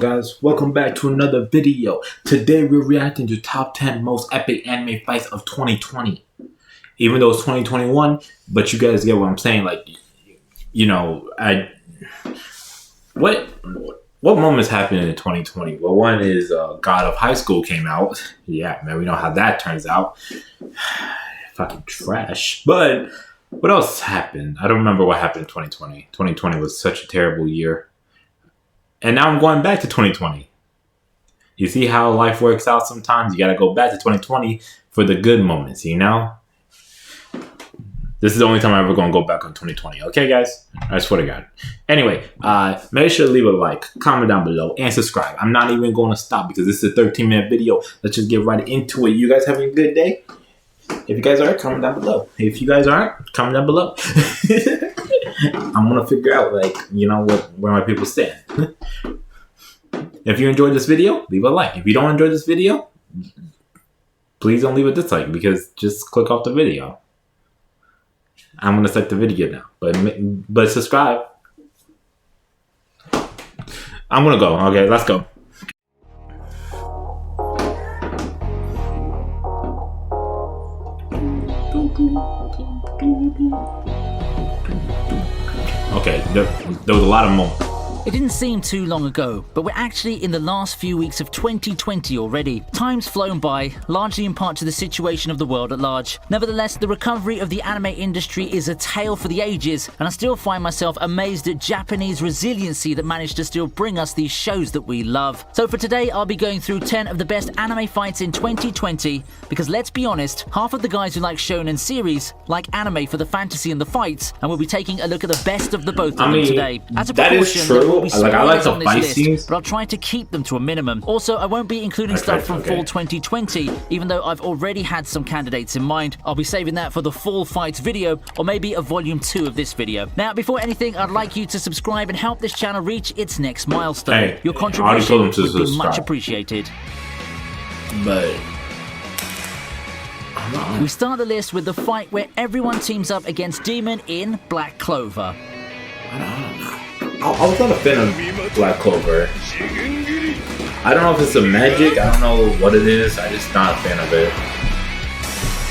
guys, welcome back to another video. Today we're reacting to top 10 most epic anime fights of 2020. Even though it's 2021, but you guys get what I'm saying. Like, you know, what moments happened in 2020? Well, one is God of High School came out. Yeah, man, we know how that turns out. Fucking trash. But what else happened? I don't remember what happened in 2020. 2020 was such a terrible year. And now I'm going back to 2020. You see how life works out sometimes? You got to go back to 2020 for the good moments, you know? This is the only time I'm ever going to go back on 2020. Okay, guys? I swear to God. Anyway, make sure to leave a like, comment down below, and subscribe. I'm not even going to stop because this is a 13-minute video. Let's just get right into it. You guys having a good day? If you guys are, comment down below. If you guys aren't, comment down below. I'm gonna figure out, like, you know, where my people stand. If you enjoyed this video, leave a like. If you don't enjoy this video, please don't leave a dislike, because just click off the video. I'm gonna set the video now, but subscribe. I'm gonna go. Okay, let's go. Okay, there was a lot of moments. It didn't seem too long ago, but we're actually in the last few weeks of 2020 already. Time's flown by, largely in part to the situation of the world at large. Nevertheless, the recovery of the anime industry is a tale for the ages, and I still find myself amazed at Japanese resiliency that managed to still bring us these shows that we love. So for today, I'll be going through 10 of the best anime fights in 2020, because let's be honest, half of the guys who like shonen series like anime for the fantasy and the fights, and we'll be taking a look at the best of the both of them today. As a that is true. I like the fight scenes, but I'll try to keep them to a minimum. Also, I won't be including stuff from fall 2020, even though I've already had some candidates in mind. I'll be saving that for the fall fights video, or maybe a volume 2 of this video. Now, before anything, I'd like you to subscribe and help this channel reach its next milestone. Hey, your contribution would be much appreciated. But we start the list with the fight where everyone teams up against Demon in Black Clover. I was not a fan of Black Clover. I don't know if it's the magic, I don't know what it is, I'm just not a fan of it.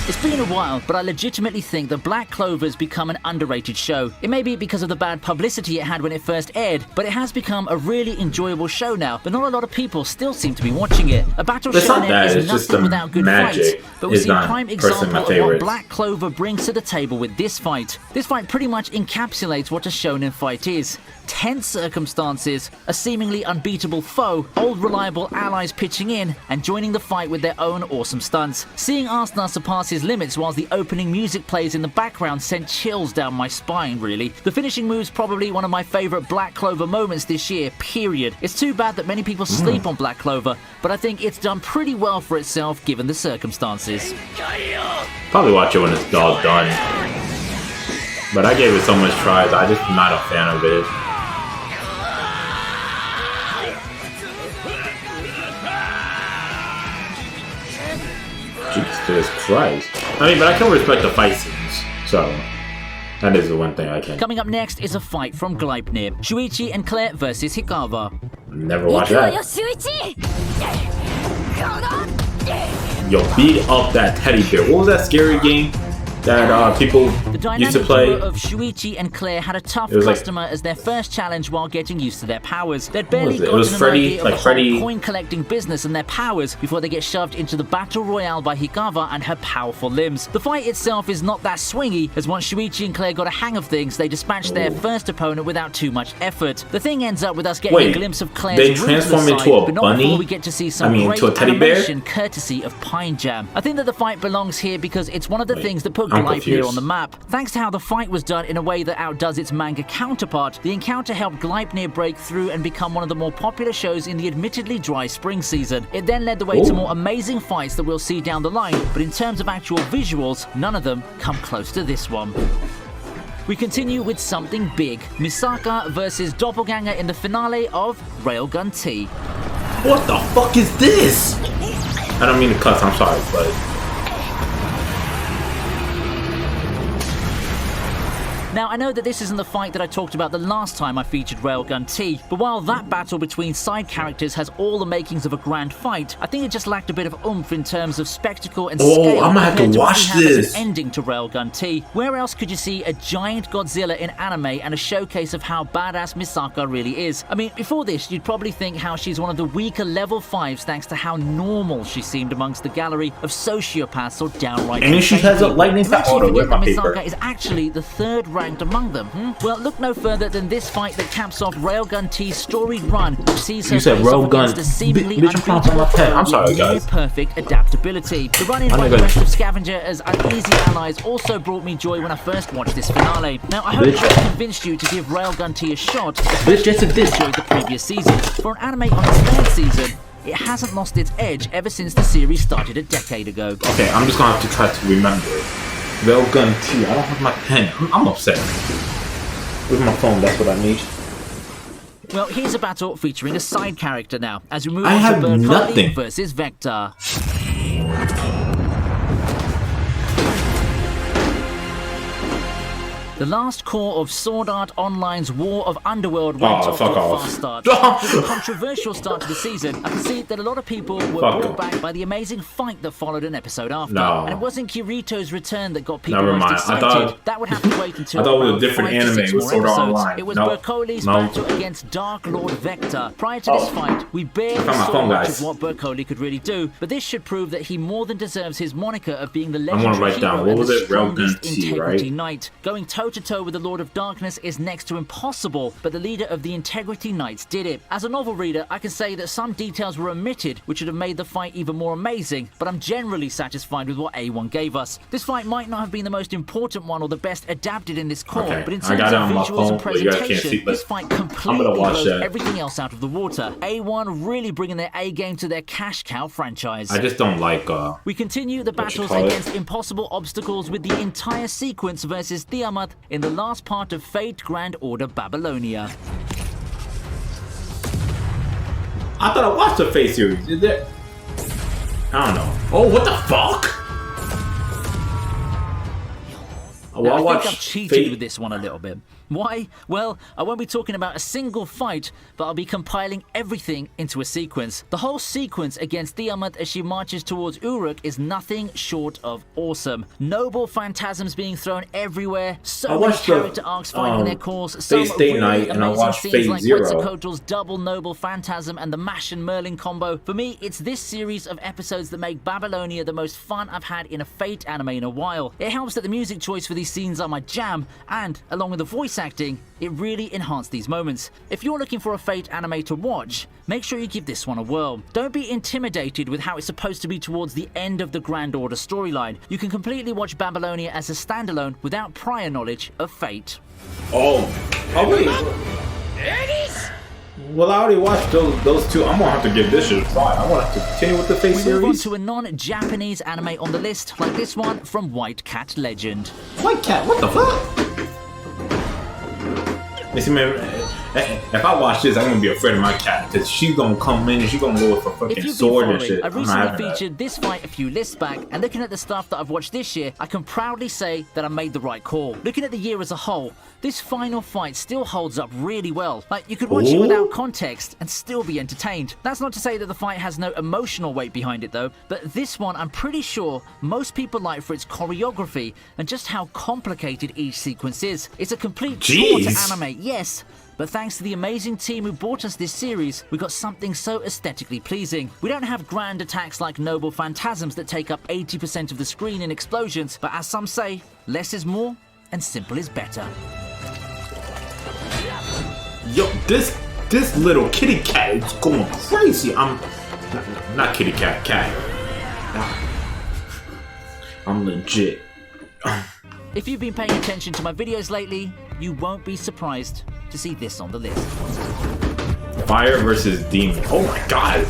It's been a while, but I legitimately think that Black Clover has become an underrated show. It may be because of the bad publicity it had when it first aired, but it has become a really enjoyable show now, but not a lot of people still seem to be watching it. A battle shonen is nothing without good fights, but we see a prime example of what Black Clover brings to the table with this fight. This fight pretty much encapsulates what a shonen fight is. Tense circumstances, a seemingly unbeatable foe, old reliable allies pitching in and joining the fight with their own awesome stunts. Seeing Asuna surpass his limits whilst the opening music plays in the background sent chills down my spine, really. The finishing move's probably one of my favourite Black Clover moments this year, period. It's too bad that many people sleep on Black Clover, but I think it's done pretty well for itself given the circumstances. Probably watch it when it's all done. But I gave it so much tries, I'm just not a fan of it. Jesus Christ. I mean, but I can respect the fight scenes, so that is the one thing I can. Coming up next is a fight from Gleipnir. Shuichi and Claire versus Hikawa. Never watched that. Yo, beat up that teddy bear. What was that scary game that people used to play? The dynamic duo of Shuichi and Claire had a tough customer as their first challenge while getting used to their powers. They'd barely gotten an idea of the whole coin-collecting business and their powers before they get shoved into the battle royale by Hikawa and her powerful limbs. The fight itself is not that swingy, as once Shuichi and Claire got a hang of things, they dispatched their first opponent without too much effort. The thing ends up with us getting a glimpse of Claire's they transform into a but not bunny? before we get to see some great into a teddy bear? animation courtesy of Pine Jam. I think that the fight belongs here because it's one of the things that put Gleipnir on the map. Thanks to how the fight was done in a way that outdoes its manga counterpart, the encounter helped Gleipnir break through and become one of the more popular shows in the admittedly dry spring season. It then led the way to more amazing fights that we'll see down the line, but in terms of actual visuals, none of them come close to this one. We continue with something big. Misaka versus Doppelganger in the finale of Railgun T. What the fuck is this? I don't mean to cuss, I'm sorry, but Now, I know that this isn't the fight that I talked about the last time I featured Railgun T, but while that battle between side characters has all the makings of a grand fight, I think it just lacked a bit of oomph in terms of spectacle and scale. I'm gonna have to watch what we have as this. an ending to Railgun T. Where else could you see a giant Godzilla in anime and a showcase of how badass Misaka really is? I mean, before this, you'd probably think how she's one of the weaker level 5s thanks to how normal she seemed amongst the gallery of sociopaths or downright. And she has a lightning fast. fast order with my paper. Misaka is actually the 3rd ranked among them. Well, look no further than this fight that caps off Railgun T's storied run, which sees her You said face off Railgun. against a seemingly Bitch, I'm trying to my pen. I'm sorry, guys. perfect adaptability. The run-in by the rest of Scavenger as uneasy allies also brought me joy when I first watched this finale. Now, I hope I've convinced you to give Railgun T a shot, Bitch, just a diss. enjoyed the previous season. For an anime on its 3rd season, it hasn't lost its edge ever since the series started a decade ago. Okay, I'm just gonna have to try to remember. Railgun T. I don't have my pen. I'm upset. With my phone, that's what I need. Well, here's a battle featuring a side character now, as we move I on have to Berkali nothing. versus Vector. The last core of Sword Art Online's War of Underworld went off to a fast start. With a controversial start to the season, I can see that a lot of people were brought back by the amazing fight that followed an episode after. No. And it wasn't Kirito's return that got people Never most mind. excited. That would have to wait until I thought it was a around different 5 to anime 6 with more Sword Art episodes. Online. It was Nope. Berkoli's No. battle against Dark Lord Vector. Prior to this fight, we barely I found my saw phone, much guys. of what Berkoli could really do, but this should prove that he more than deserves his moniker of being the I'm gonna legendary write down, hero what and was the it? Railgun strongest T, integrity right? knight. Going toe-to-toe with the Lord of Darkness is next to impossible, but the leader of the Integrity Knights did it. As a novel reader, I can say that some details were omitted, which would have made the fight even more amazing, but I'm generally satisfied with what A1 gave us. This fight might not have been the most important one or the best adapted in this core, Okay, but in I terms got it of on my visuals phone, and but you guys can't presentation, see, but this fight I'm completely gonna watch blows that. everything else out of the water. A1 really bringing their A game to their cash cow franchise. I just don't like. We continue the What you battles call it? against impossible obstacles with the entire sequence versus Tiamat in the last part of Fate Grand Order Babylonia. I thought I watched the Fate series. Is there? I don't know. Oh, what the fuck? Oh, Now, I I watched think I've cheated Fate. with this one a little bit. Why? Well, I won't be talking about a single fight, but I'll be compiling everything into a sequence. The whole sequence against Tiamat as she marches towards Uruk is nothing short of awesome. Noble phantasms being thrown everywhere, I so many watched the, character arcs finding their course, some Fate Stay really Night, and I amazing watched scenes Fate like Zero. Quetzalcoatl's double Noble Phantasm and the Mash and Merlin combo. For me, it's this series of episodes that make Babylonia the most fun I've had in a Fate anime in a while. It helps that the music choice for these scenes are my jam, and along with the voice acting, it really enhanced these moments. If you're looking for a Fate anime to watch, make sure you give this one a whirl. Don't be intimidated with how it's supposed to be towards the end of the Grand Order storyline. You can completely watch Babylonia as a standalone without prior knowledge of Fate. Oh wait. Well, I already watched those two. I'm gonna have to give this shit a try. I want to continue with the Fate We move on series. to a non-Japanese anime on the list, like this one from White Cat Legend. White Cat, what the fuck? Listen, man, if I watch this, I'm gonna be afraid of my cat because she's gonna come in and she's gonna go with her If fucking you've been sword and following, shit. I I'm not recently having that. featured this fight a few lists back, and looking at the stuff that I've watched this year, I can proudly say that I made the right call. Looking at the year as a whole, this final fight still holds up really well. Like, you could watch it Ooh. without context and still be entertained. That's not to say that the fight has no emotional weight behind it though, but this one I'm pretty sure most people like for its choreography and just how complicated each sequence is. It's a complete chore to Jeez. animate, yes, but thanks to the amazing team who brought us this series, we got something so aesthetically pleasing. We don't have grand attacks like Noble Phantasms that take up 80% of the screen in explosions, but as some say, less is more and simple is better. Yo, this little kitty cat is going crazy. I'm not kitty cat, cat. I'm legit. If you've been paying attention to my videos lately, you won't be surprised to see this on the list. Fire versus demon. Oh my god.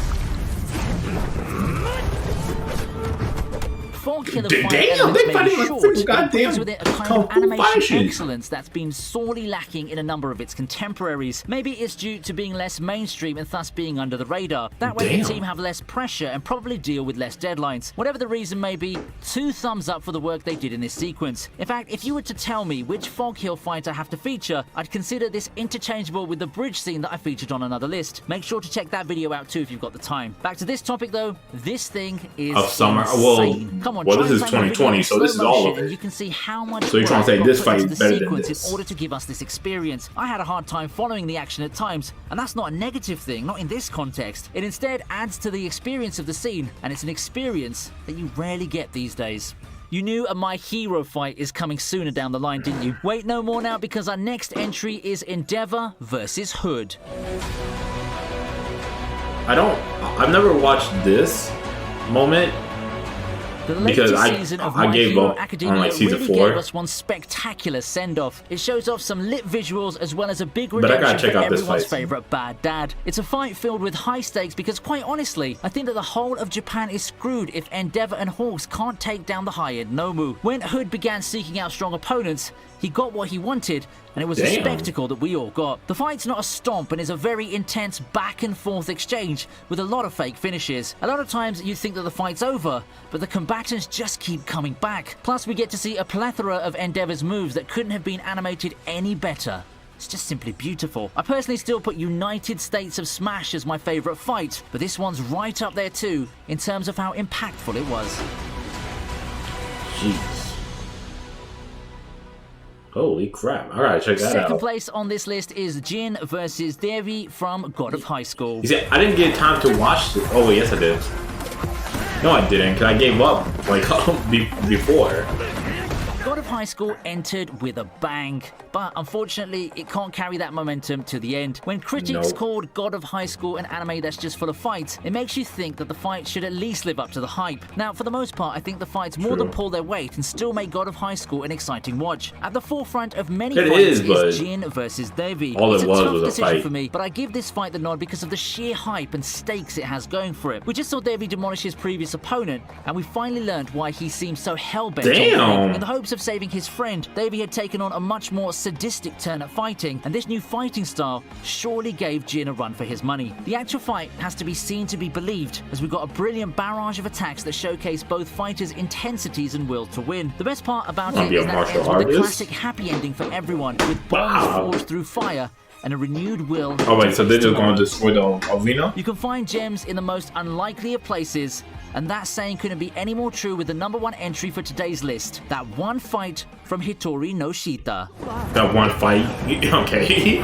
killer Damn, fight they elements may fighting be like short, freaking it goddamn brings with it a kind kung of fu animation fighting. excellence that's been sorely lacking in a number of its contemporaries. Maybe it's due to being less mainstream and thus being under the radar. That way the team have less pressure and probably deal with less deadlines. Whatever the reason may be, 2 thumbs up for the work they did in this sequence. In fact, if you were to tell me which Fog Hill fight I have to feature, I'd consider this interchangeable with the bridge scene that I featured on another list. Make sure to check that video out too if you've got the time. Back to this topic though, this thing is of summer. insane. Come on, Well, this is 2020, so this is all of it. and you can see how much So you're trying to say work this got fight put into is the better than sequence this? in order to give us this experience. I had a hard time following the action at times, and that's not a negative thing, not in this context. It instead adds to the experience of the scene, and it's an experience that you rarely get these days. You knew a My Hero fight is coming sooner down the line, didn't you? Wait no more now, because our next entry is Endeavor versus Hood. I've never watched this moment The because latest season of I My gave Hero up on Academia like season really 4. gave us one spectacular send-off. It shows off some lit visuals as well as a big But I gotta redemption check for out this everyone's fight. favorite bad dad. It's a fight filled with high stakes because quite honestly, I think that the whole of Japan is screwed if Endeavor and Hawks can't take down the high-end Nomu. When Hood began seeking out strong opponents, he got what he wanted, and it was a Damn. spectacle that we all got. The fight's not a stomp and is a very intense back and forth exchange with a lot of fake finishes. A lot of times you think that the fight's over, but the combatants just keep coming back. Plus we get to see a plethora of Endeavor's moves that couldn't have been animated any better. It's just simply beautiful. I personally still put United States of Smash as my favorite fight, but this one's right up there too in terms of how impactful it was. Jeez. Holy crap. I gotta check that Second out. place on this list is Jin versus Devi from God of High School. You see, I didn't get time to watch it. Oh, wait, yes, I did. No, I didn't, because I gave up, like, before. God of High School entered with a bang, but unfortunately it can't carry that momentum to the end. When critics Nope. called God of High School an anime that's just full of fights, it makes you think that the fight should at least live up to the hype. Now, for the most part, I think the fights more than pull their weight and still make God of High School an exciting watch. At the forefront of many It fights is, but Jin versus Devi. all It's it a was tough was a decision fight. for me, but I give this fight the nod because of the sheer hype and stakes it has going for it. We just saw Devi demolish his previous opponent, and we finally learned why he seemed so hell-bent on Damn. winning. In the hopes of saving his friend, Devi had taken on a much more sadistic turn at fighting, and this new fighting style surely gave Jin a run for his money. The actual fight has to be seen to be believed, as we got a brilliant barrage of attacks that showcase both fighters' intensities and will to win. The best part about Wanna it be a is that it martial ends with a artist? classic happy ending for everyone, with bonds Wow. forged through fire and a renewed will. Oh, wait, so they're to just going to face destroy the arena? You can find gems in the most unlikely of places, and that saying couldn't be any more true with the #1 entry for today's list. That one fight from Hitori no Shita. That one fight? Okay.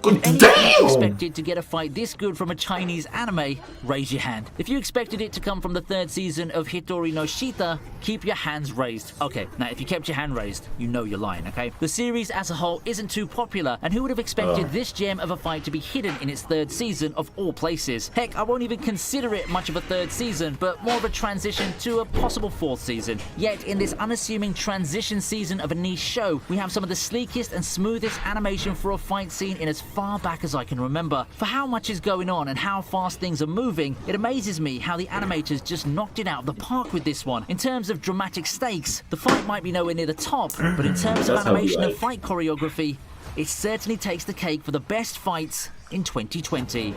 Anyone Damn! expected to get a fight this good from a Chinese anime, raise your hand. If you expected it to come from the 3rd season of Hitori no Shita, keep your hands raised. Okay, now if you kept your hand raised, you know you're lying, okay? The series as a whole isn't too popular, and who would have expected this gem of a fight to be hidden in its 3rd season of all places? Heck, I won't even consider it much of a 3rd season, but more of a transition to a possible 4th season. Yet, in this unassuming transition season of a niche show, we have some of the sleekest and smoothest animation for a fight scene in as far back as I can remember. For how much is going on and how fast things are moving, it amazes me how the animators just knocked it out of the park with this one. In terms of dramatic stakes, the fight might be nowhere near the top, but in terms of That's how we animation and like. fight choreography, it certainly takes the cake for the best fights in 2020.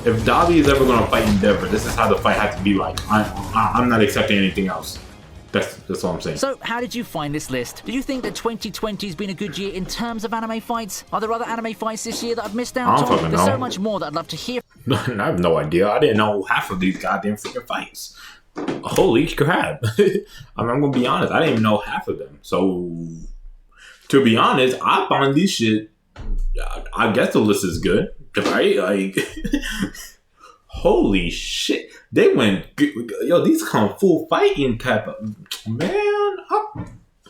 If Davi is ever going to fight Endeavor, this is how the fight had to be like. I'm not accepting anything else. That's all I'm saying. So, how did you find this list? Did you think that 2020 has been a good year in terms of anime fights? Are there other anime fights this year that I've missed out I don't on? fucking There's so know. much more that I'd love to hear. I have no idea. I didn't know half of these goddamn freaking fights. Holy crap. I'm going to be honest. I didn't even know half of them. So, to be honest, I find this shit, I guess the list is good. Right? Like, holy shit. They went, yo, these kung fu fighting type of, man,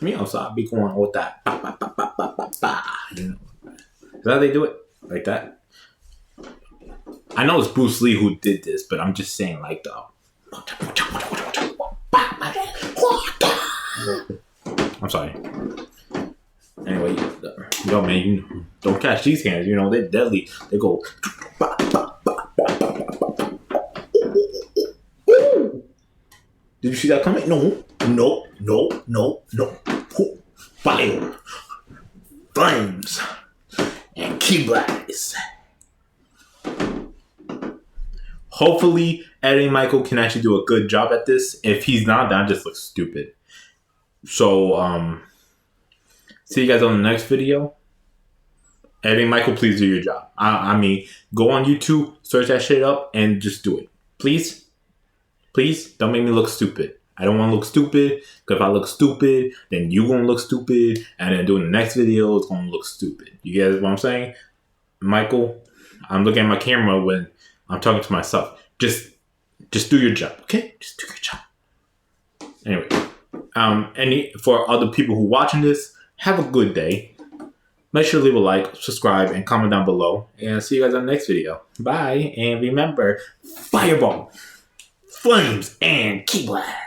me outside be going with that. Ba, ba, ba, ba, ba, ba, ba. You know, is that how they do it? Like that? I know it's Bruce Lee who did this, but I'm just saying, like, I'm sorry. Anyway, yo, man, you don't catch these hands. You know, they're deadly. They go. Did you see that coming? No. Fire. Flames. And key blast. Hopefully, Eddie Michael can actually do a good job at this. If he's not, that just looks stupid. So, see you guys on the next video. Eddie Michael, please do your job. I mean, go on YouTube, search that shit up, and just do it. Please? Please, don't make me look stupid. I don't want to look stupid, because if I look stupid, then you going to look stupid, and then doing the next video, it's going to look stupid. You guys what I'm saying? Michael, I'm looking at my camera when I'm talking to myself. Just do your job, okay? Just do your job. Anyway, for other people who are watching this, have a good day. Make sure to leave a like, subscribe, and comment down below. And see you guys on the next video. Bye, and remember, fireball, flames, and key blast.